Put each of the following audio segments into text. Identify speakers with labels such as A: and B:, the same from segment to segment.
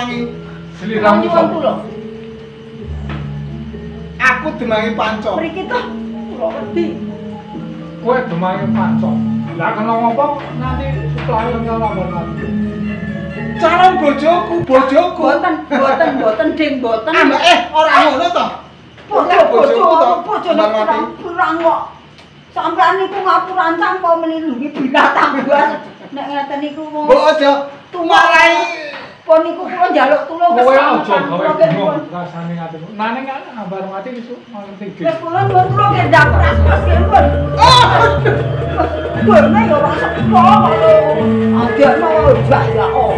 A: ngulangi
B: Sliramu
C: Nyuwun kula.
A: aku demangi panca.
C: Mriki to kula wedi.
B: kowe demange pancok. Lah kena ngopo nanti suplai ngalaman nanti.
A: Calon bojoku.
C: Boten ding boten.
A: Ora ngono to.
C: Bojo kurang kok. Sampeyan niku ngapurancang kok melindungi binatang buas. Nek ngeten niku wong.
A: Mbok aja tumarahi.
C: Pon niku kula njaluk tulung
B: Kowe aja
C: keselamatan
B: gawe
C: kula
B: bingung
C: kene.
B: rasane atimu. Nane kan bareng ati iso ngerti dhewe.
C: Wis kula nyuwun kula nggih ndapras Mas Kirun. Bener ya ora sepo. Adekno ojak ya kok.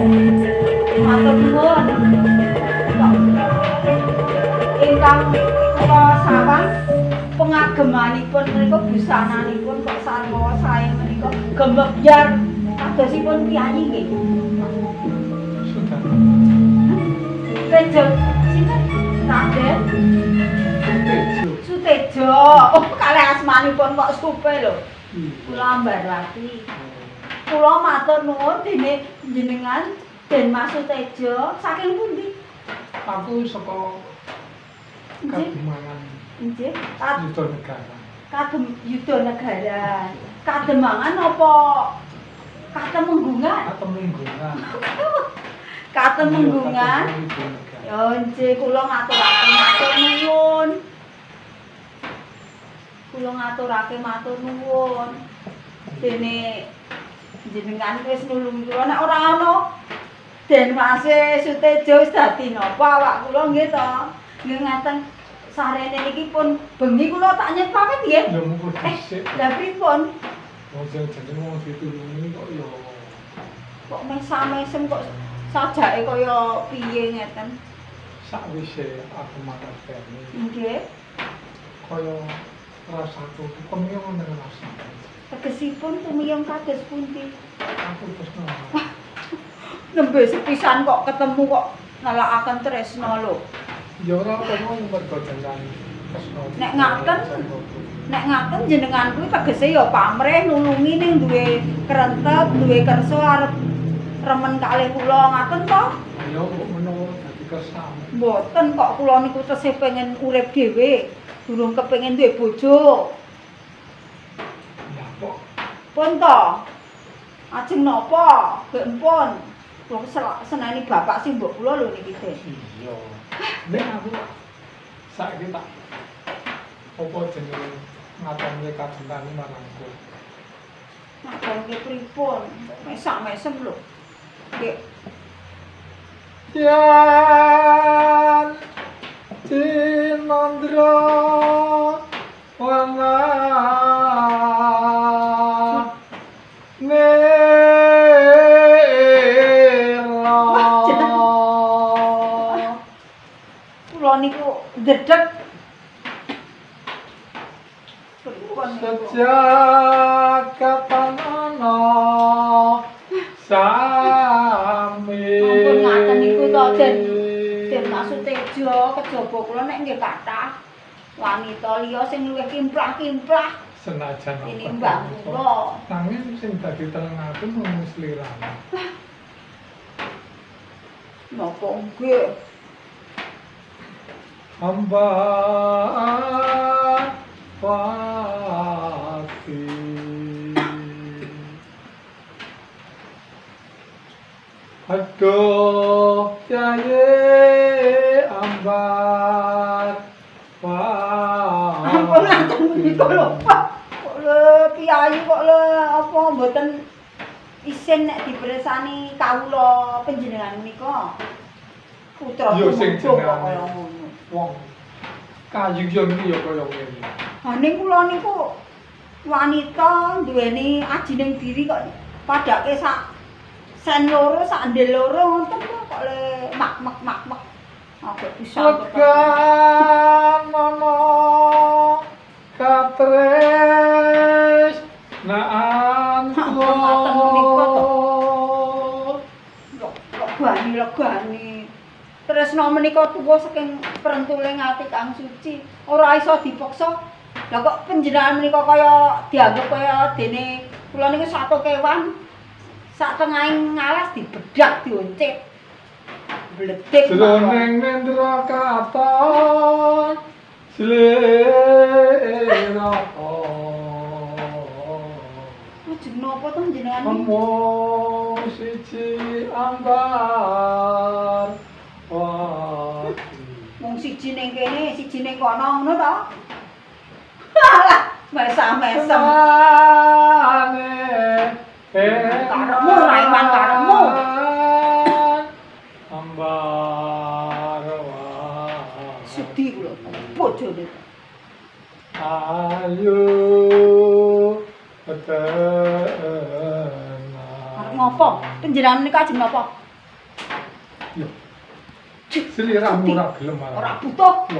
C: Matur nuwun. Ingkang kula sawang pengagemanipun menika busananipun kok sarwa sae menika gemebyar kadosipun piyayi nggih.
B: Sudah.
C: Tejo sinten? Raden Sutejo. Oh, kalih asmanipun kok Supe lho. Kula Mbarwati. Kula matur nuwun dene jenengan Den Mas Sutejo saking pundi?
B: Aku saka Kademangan
C: Nggih.
B: Yuda Negara.
C: Yuda Negara. Kademangan apa Katemenggungan?
B: Katemenggungan.
C: Katemenggungan. Ya nggih kula ngaturaken matur nuwun. Kula ngaturake matur nuwun. Dene jenengan wis nulungi kula nek ora ana Den Mas Sutejo wis dadi napa awak kula nggih to. Nggih ngaten sarene niki pun bengi kula tak nyet pamit nggih.
B: Ya mungkin dhisik.
C: Lah pripun?
B: Wong jane wong ditulungi kok ya
C: Kok mesam-mesem kok sajake kaya piye ngeten?
B: sakwise aku mateni.
C: Nggih.
B: Kaya rasaku kemiyong dengan rasa.
C: Tegesipun tumiyong kados pundi?
B: Aku tresno.
C: Nembe sepisan kok ketemu kok nalakaken tresno lho.
B: Ya ora apa-apa mergo jenengan tresno.
C: Nek ngaten jenengan kuwi tegese ya pamrih nulungi ning duwe krentep, duwe kersa arep remen kalih kula ngaten to?
B: Ya kok menawa dadi kersane.
C: Mboten kok kula niku tesih pengen urip dhewe, durung kepengin duwe bojo.
B: Ya kok
C: Pun to. Ajeng napa? Gek empun. Wong seneni bapak sing mbok kula lho niki teh.
B: iya. Nek aku saiki tak apa jenenge ngatonke kadentane marangku.
C: Ngatonke pripun? Mesak-mesem lho. Nggih.
B: Yan Cinandra Wana
C: Kula niku ndedeg. Pripun niku?
B: Sejak kapan ana sami.
C: Ampun ngaten niku to Den Mas Sutejo kejaba kula nek nggih kathah wanita liya sing luwih kimplah-kimplah
B: Senajan
C: tinimbang kula.
B: nanging sing dadi teleng aku mung sliramu.
C: Napa nggih?
B: Hamba pati aduh yaye ambar
C: Ampun ngaten menika lho Pak. Kok le piyayi kok le apa mboten isin nek diperesani kawula panjenengan menika. Putra
B: Yo sing
C: kok
B: jenengan
C: kaya ngono.
B: wong kayuyon iki ya kaya ngene.
C: Ha ning kula niku wanita duweni ajining diri kok padake sak sen loro sak ndel loro ngoten kok le mak. Agak bisa
B: Tekan ana katres naan
C: legani. Tresna menika tuwa saking prentuling ati kang suci, ora iso dipaksa. Lah kok panjenengan menika kaya dianggep kaya dene kula niku satu kewan sak tengahing ngalas dibedak dioncit. Bledek.
B: Jroning nendra katon slera.
C: Jeneng napa to jenengan?
B: Among siji ambar.
C: Mung siji ning kene, siji ning kono ngono to? Alah, mesam-mesem. Karepmu ra iman karepmu.
B: Ambar.
C: Sedih kula bojone.
B: Ayo
C: Arep ngopo? Panjenengan menika ajeng napa?
B: Yo. Seliramu ora gelem
C: Ora butuh.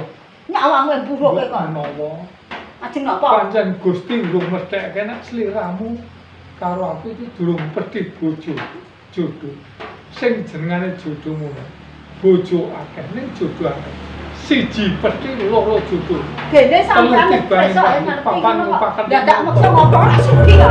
C: Nyawangmu buruke kok.
B: Menawa
C: Ajeng napa?
B: pancen Gusti urung mestheke nek sliramu karo aku iki durung pedhi bojo jodoh. Sing jenengane jodoh ngono. Bojo akeh ning jodoh akeh. Siji pedhi loro jodoh.
C: Dene sampeyan
B: Telu
C: besok
B: dibanding
C: ngerti
B: papan
C: ngono kok.
B: pakan.
C: Dadak meksa ngopo ora sudi ya.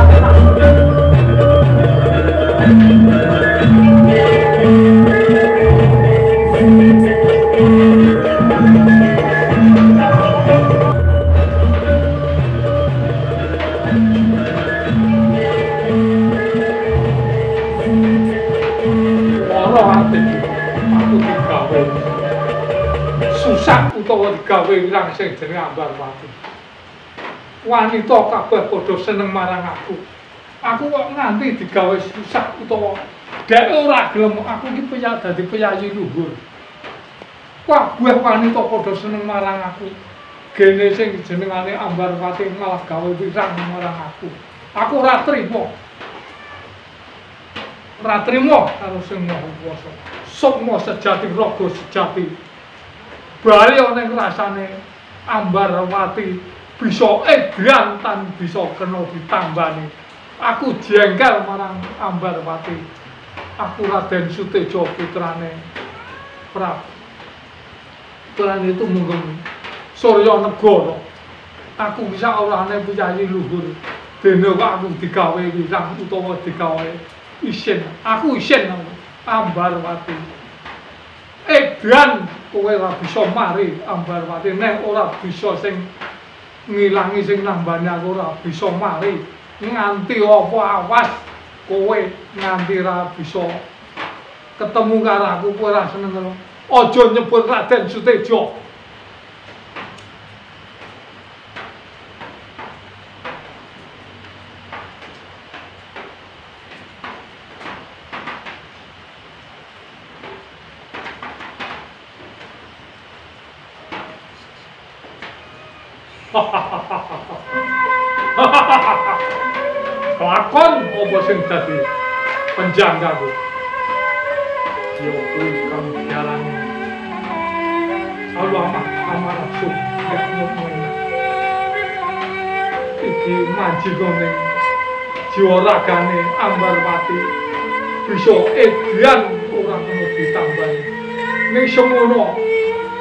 B: Susah utawa digawe ilang sing jenenge Ambarwati. Wanita kabeh padha seneng marang aku. Aku kok nganti digawe susah utawa dhek ora gelem aku iki dadi peyayi luhur. Kabeh wanita padha seneng marang aku. Gene sing jenengane Ambarwati malah gawe wirang marang aku. Aku ora trima. Ora trima karo sing Maha Kuwasa. Sukma sejati raga sejati. Bali ana ing rasane Ambarwati bisa edan tan bisa kena ditambani. Aku jengkel marang Ambarwati. Aku Raden Suteja putrane Prabu. Putrane itu munggung Surya Negara. Aku bisa orane piyayi luhur. Dene aku digawe wirang utawa digawe isin. Aku isin Ambarwati. Edan kowe ora bisa mari Ambarwati nek ora bisa sing ngilangi sing nambani aku ora bisa mari nganti apa awas kowe nganti ora bisa ketemu karo aku kowe ora seneng ngono. Aja nyebut Raden Suteja. Lakon apa sing dadi penjanggaku? Ya kuwi kang dialami. Alamat amarah suk nek ngono. Iki manji gone jiwa ragane Ambarwati bisa edan ora kena ditambani. Ning semono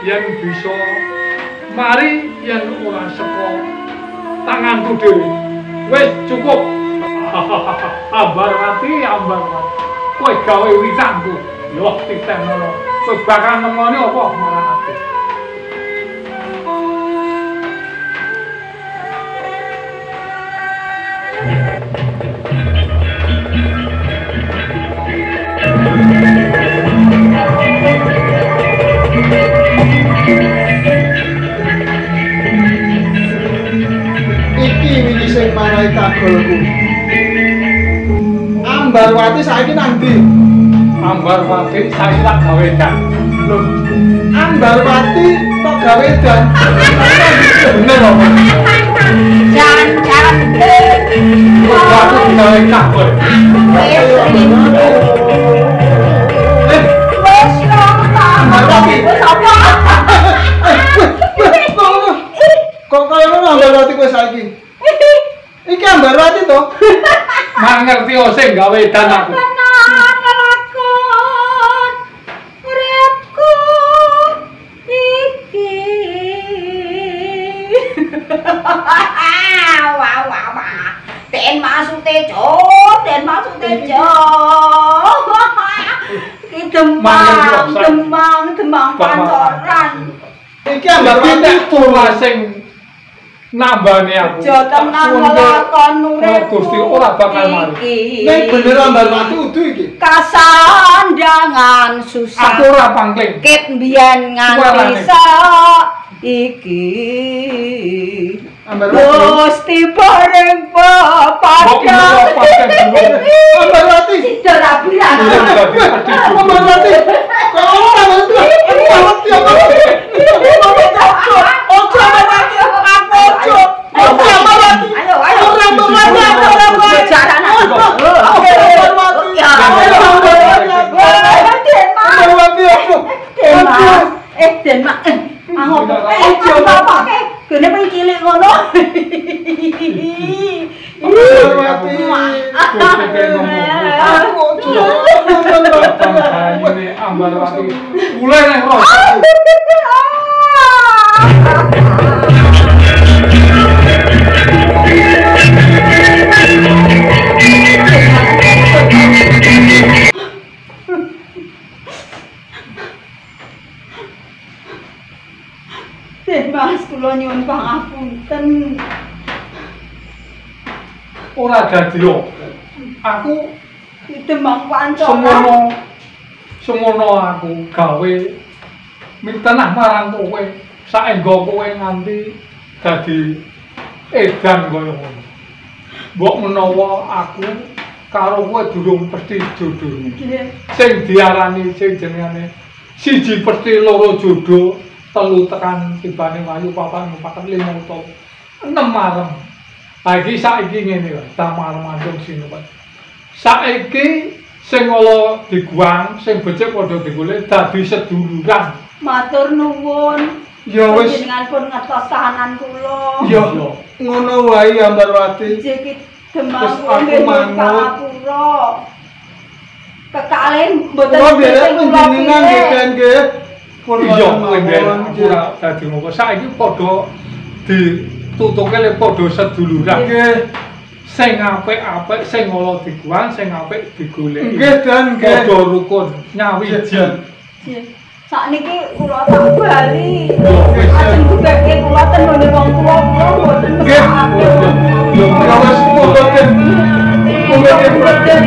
B: yen bisa mari yen ora saka tanganku dhewe. Wis cukup. Ambarwati, Ambarwati. Kowe gawe wirangku. Yo titenono. Kowe bakal nemoni apa marang aku?
A: Iki wingi sing marahi kagolku. Ambarwati saiki nang ndi?
B: Ambarwati saiki tak gawe edan. Lho,
A: Ambarwati kok gawe edan?
B: bener apa?
C: Jalan-jalan
B: Kok aku gawe kabeh.
C: Wes yo
A: Ambarwati.
C: wis apa?
A: Kok kaya ngono Ambarwati kowe saiki? Iki Ambarwati to?
B: Mang ngerti sing gawe edan aku.
C: Lakon uripku iki. Wah. Den Mas Suteja. Ki Demang Pancoran.
A: Iki Ambarwati
B: ora sing nambani aku.
C: Aja tenan lakon urip.
B: Gusti ora bakal mari.
A: Nek bener Ambarwati udu iki.
C: Kasandangan susah.
B: Aku ora pangling.
C: Kit mbiyen nganti iki. Gusti bareng pepadang.
A: Ambarwati.
C: Darabiran.
A: Ambarwati.
C: Kene pengen cilik ngono.
B: Ambarwati. Mulai nek ro.
C: Mas kula nyuwun pangapunten.
B: Ora dadi yo. Aku
C: Demang Pancoran.
B: Semono aku gawe mitenah marang kowe saengga kowe nganti dadi edan kaya ngono. Mbok menawa aku karo kowe durung pesti jodoh. Sing diarani sing jenengane siji pesti loro jodoh, telu tekan tibane wayu papat papat lima utawa 6 marem. Ha iki saiki ngene lho, tamar mandung sinebut. Saiki sing ala diguang, sing becik padha digolek dadi seduluran.
C: Matur nuwun.
A: Ya wis
C: Jenengan pun ngertos kahanan kula.
A: ya ngono wae Ambarwati.
C: Iki
A: Terus
C: demang
A: aku manut.
C: pangapura. Kekalih mboten
A: Kula biyen
C: sing kula
A: panjenengan
C: pilih.
A: nggih.
B: Iya, ora dadi ngono. Saiki padha ditutuke le padha seduluran.
A: Nggih.
B: Sing apik-apik, sing ala diguang, sing apik digoleki.
A: Nggih Dan nggih.
B: Padha rukun, nyawiji.
C: Sakniki kula tak bali.
B: Wis.
C: Ajeng dugake kula ten nggone wong tuwa kula mboten
A: Nggih.
B: Yo
A: Ya wis monggo Den. Monggo Den.